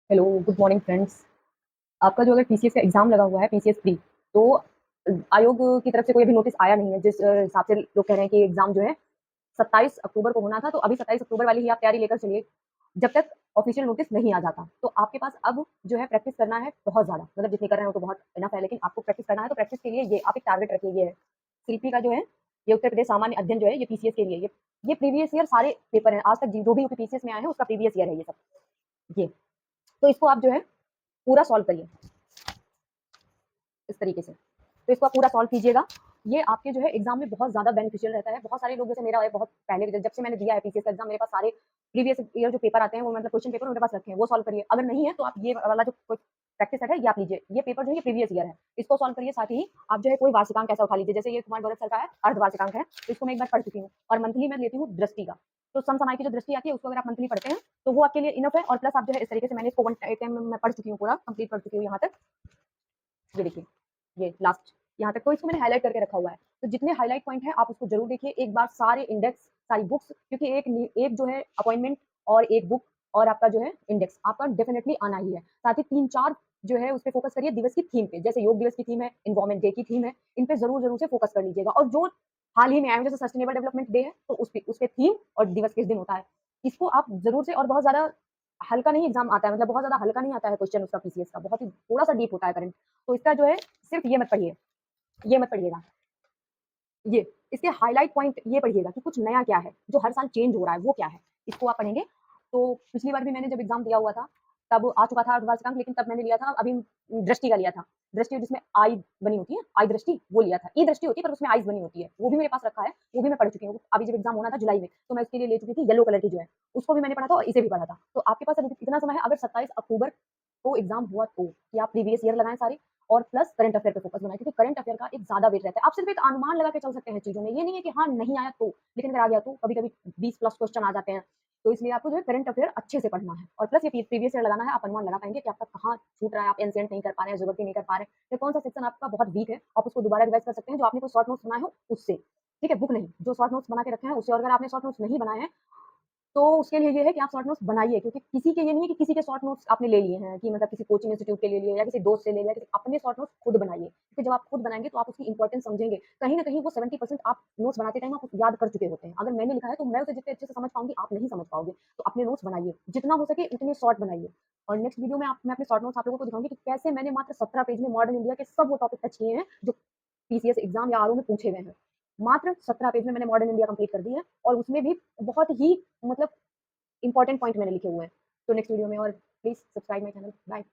Hello, good morning friends. आपका जो अगर पीसीएस का एग्ज़ाम लगा हुआ है पीसीएस प्री, तो आयोग की तरफ से कोई अभी नोटिस आया नहीं है। जिस हिसाब से लोग कह रहे हैं कि एग्ज़ाम जो है 27 अक्टूबर को होना था, तो अभी 27 अक्टूबर वाली ही आप तैयारी लेकर चलिए, जब तक ऑफ़िशियल नोटिस नहीं आ जाता। तो आपके पास अब जो है प्रैक्टिस करना है बहुत ज़्यादा, मतलब जितनी कर रहे हो तो बहुत इनफ है, लेकिन आपको प्रैक्टिस करना है, तो प्रैक्टिस के लिए ये आप एक टारगेट रखिए, ये है शिल्पी का जो है, ये उत्तर प्रदेश सामान्य अध्ययन जो है, ये पीसीएस के लिए ये प्रीवियस ईयर सारे पेपर हैं, आज तक जो भी यूपी पीसीएस में आए हैं, उसका प्रीवियस ईयर है ये सब, ये। तो इसको आप जो है पूरा सॉल्व करिए इस तरीके से। तो इसको आप पूरा सॉल्व कीजिएगा। ये आपके जो है एग्ज़ाम में बहुत ज़्यादा बेनिफिशियल रहता है। बहुत सारे लोग जैसे मेरा है बहुत पहले जब से मैंने दिया है पीसीएस का एग्ज़ाम, मेरे पास सारे प्रीवियस ईयर जो पेपर आते हैं वो मतलब क्वेश्चन पेपर मेरे पास रखे हैं, वो सॉल्व करिए। अगर नहीं है तो आप ये वाला जो प्रैक्टिस सेट है ये आप लीजिए। ये पेपर जो है ये प्रीवियस ईयर है। इसको सॉल्व करिए, साथ ही आप जो है कोई वार्षिकांक ऐसा उठा लीजिए। जैसे ये कुमार गौरव सर का है, अर्धवार्षिकांक है, तो इसको मैं एक बार पढ़ चुकी हूँ और मंथली मैं लेती हूँ दृष्टि का। तो समसामयिक की जो दृष्टि आती है उसको अगर आप मंथली पढ़ते हैं तो वो आपके लिए इनफ है, और प्लस आप जो है इस तरीके से मैंने इसको वन टाइम में मैं पढ़ चुकी हूँ, पूरा कंप्लीट पढ़ चुकी हूँ यहाँ तक। ये देखिए, ये लास्ट यहाँ तक, तो इसको मैंने हाइलाइट करके रखा हुआ है। तो जितने हाइलाइट पॉइंट हैं आप उसको जरूर देखिए एक बार, सारे इंडेक्स, सारी बुक्स, क्योंकि एक जो है अपॉइंटमेंट और एक बुक और आपका जो है इंडेक्स आपका डेफिनेटली आना ही है। साथ ही 3-4 जो है उस पे फोकस करिए दिवस की थीम पे, जैसे योग दिवस की थीम है, इन्वायरमेंट डे की थीम है, इन पे जरूर जरूर से फोकस कर लीजिएगा। और जो हाल ही में आए हैं, जैसे सस्टेनेबल डेवलपमेंट डे है, तो उस पे थीम और दिवस किस दिन होता है, इसको आप जरूर से, और बहुत ज्यादा हल्का नहीं एग्जाम आता है, मतलब बहुत ज्यादा हल्का नहीं आता है क्वेश्चन उसका पीसीएस का, बहुत ही थोड़ा सा डीप होता है करंट। तो इसका जो है सिर्फ ये मत पढ़िए, ये मत पढ़िएगा, ये इसके हाइलाइट पॉइंट ये पढ़िएगा कि कुछ नया क्या है जो हर साल चेंज हो रहा है, वो क्या है, इसको आप पढ़ेंगे। तो पिछली बार भी मैंने जब एग्जाम दिया हुआ था तब आ चुका था अर्धवार्षिकांक, लेकिन तब मैंने लिया था अभी दृष्टि का लिया था। दृष्टि जिसमें आई बनी होती है, आई दृष्टि, वो लिया था। ई दृष्टि होती है पर उसमें आईज बनी होती है, वो भी मेरे पास रखा है, वो भी मैं पढ़ चुकी हूँ। अभी जब एग्जाम होना था जुलाई में, तो मैं उसके लिए ले चुकी थी येलो कलर की जो है, उसको भी मैंने पढ़ा था और इसे भी पढ़ा था। तो आपके पास अभी इतना समय है, अगर 27 अक्टूबर को एग्जाम हुआ तो कि आप प्रीवियस ईयर लगाएं सारे, और प्लस करंट अफेयर पे फोकस बनाएं, क्योंकि करंट अफेयर का एक ज्यादा वेट रहता है। आप सिर्फ एक अनुमान लगा के चल सकते हैं चीजों में, ये नहीं है कि हाँ नहीं आया तो, लेकिन अगर आ गया तो कभी कभी 20+ क्वेश्चन आ जाते हैं। तो इसलिए आपको जो है करंट अफेयर अच्छे से पढ़ना है, और प्लस ये प्रीवियस ईयर लगाना है। आप अनुमान लगा पाएंगे कि आपका कहाँ छूट रहा है, आप एनसीएंट नहीं कर पा रहे हैं, ज्योग्राफी नहीं कर पा रहे हैं, या कौन सा सेक्शन आपका बहुत वीक है, आप उसको दोबारा रिवाइज कर सकते हैं, जो आपने कोई शॉर्ट नोट्स बनाए हो उससे। ठीक है, बुक नहीं, जो शॉर्ट नोट्स बना के रखे हैं उससे। और अगर आपने शॉर्ट नोट्स नहीं बनाए हैं तो उसके लिए ये है कि आप शॉर्ट नोट्स बनाइए, क्योंकि किसी के ये नहीं है कि किसी के शॉर्ट नोट्स आपने ले लिए हैं, कि मतलब किसी कोचिंग इंस्टीट्यूट के ले लिए या किसी दोस्त से ले लिया, किसी अपने शॉर्ट नोट्स खुद बनाइए, क्योंकि जब आप खुद बनाएंगे तो आप उसकी इंपॉर्टेंस समझेंगे। कहीं ना कहीं वो 70% आप नोट्स बनाते टाइम आप याद कर चुके होते हैं। अगर मैंने लिखा है तो मैं उसे जितने अच्छे से समझ पाऊंगी, आप नहीं समझ पाओगे। तो अपने नोट्स बनाइए, जितना हो सके उतने शॉर्ट बनाइए। और नेक्स्ट वीडियो में मैं अपने शॉर्ट नोट्स आप लोगों को दिखाऊंगी कि कैसे मैंने मात्र 17 पेज में मॉडर्न इंडिया के सब वो टॉपिक टच किए हैं जो पीसीएस एग्जाम या आरओ में पूछे गए हैं। मात्र 17 पेज में मैंने मॉडर्न इंडिया कंप्लीट कर दी है, और उसमें भी बहुत ही मतलब इंपॉर्टेंट पॉइंट मैंने लिखे हुए हैं। तो नेक्स्ट वीडियो में, और please subscribe my channel. Bye.